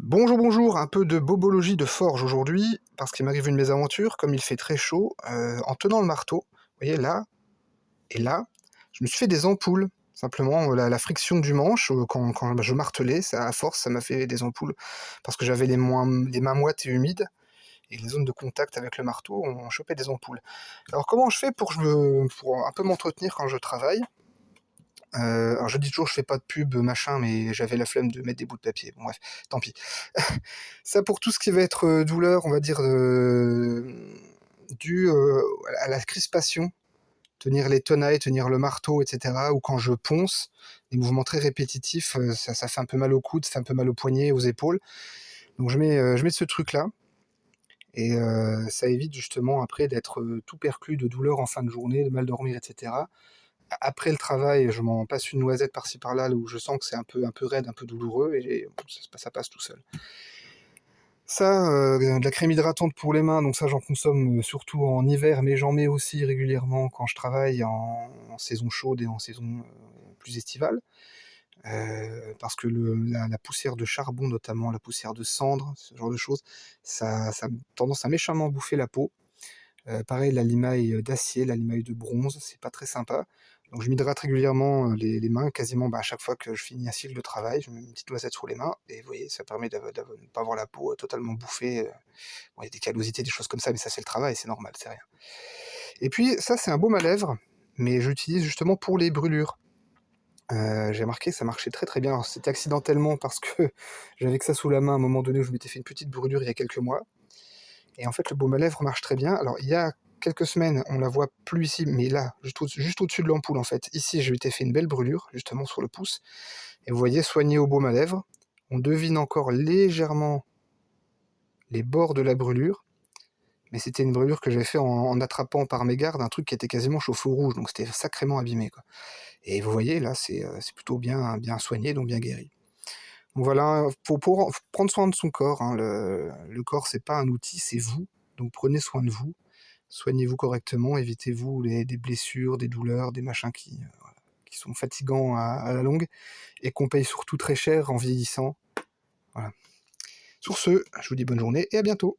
Bonjour, bonjour, un peu de bobologie de forge aujourd'hui, parce qu'il m'arrive une mésaventure, comme il fait très chaud, en tenant le marteau, vous voyez là, et là, je me suis fait des ampoules. Simplement, la friction du manche, quand je martelais, ça, à force, ça m'a fait des ampoules, parce que j'avais les mains moites et humides, et les zones de contact avec le marteau ont chopé des ampoules. Alors comment je fais pour un peu m'entretenir quand je travaille? Alors je dis toujours je fais pas de pub machin, mais j'avais la flemme de mettre des bouts de papier. Bon bref, tant pis. Ça pour tout ce qui va être douleur, on va dire due à la crispation, tenir les tenailles, tenir le marteau, etc. Ou quand je ponce, des mouvements très répétitifs, ça fait un peu mal au coude, ça fait un peu mal aux poignets, aux épaules. Donc je mets ce truc-là et ça évite justement après d'être tout perclus de douleur en fin de journée, de mal dormir, etc. Après le travail, je m'en passe une noisette par-ci par-là, où je sens que c'est un peu raide, un peu douloureux, et bon, ça passe tout seul. Ça, de la crème hydratante pour les mains, donc ça j'en consomme surtout en hiver, mais j'en mets aussi régulièrement quand je travaille en saison chaude et en saison plus estivale. Parce que la poussière de charbon, notamment la poussière de cendre, ce genre de choses, ça a tendance à méchamment bouffer la peau. Pareil, la limaille d'acier, la limaille de bronze, c'est pas très sympa. Donc je m'hydrate régulièrement les mains, quasiment à chaque fois que je finis un cycle de travail, je mets une petite noisette sur les mains, et vous voyez, ça permet de ne pas avoir la peau totalement bouffée. Bon, il y a des callosités, des choses comme ça, mais ça c'est le travail, c'est normal, c'est rien. Et puis ça c'est un baume à lèvres, mais j'utilise justement pour les brûlures. J'ai remarqué que ça marchait très très bien. Alors c'était accidentellement parce que j'avais que ça sous la main à un moment donné où je m'étais fait une petite brûlure il y a quelques mois. Et en fait, le baume à lèvres marche très bien. Alors, il y a quelques semaines, on la voit plus ici, mais là, juste au-dessus de l'ampoule, en fait. Ici, je m'étais fait une belle brûlure, justement, sur le pouce. Et vous voyez, soigné au baume à lèvres, on devine encore légèrement les bords de la brûlure, mais c'était une brûlure que j'avais fait en attrapant par mégarde un truc qui était quasiment chauffé au rouge, donc c'était sacrément abîmé, quoi. Et vous voyez, là, c'est plutôt bien soigné, donc bien guéri. Donc voilà, pour prendre soin de son corps, hein, le corps, c'est pas un outil, c'est vous. Donc prenez soin de vous. Soignez-vous correctement, évitez-vous des blessures, des douleurs, des machins voilà, qui sont fatigants à la longue et qu'on paye surtout très cher en vieillissant. Voilà. Sur ce, je vous dis bonne journée et à bientôt.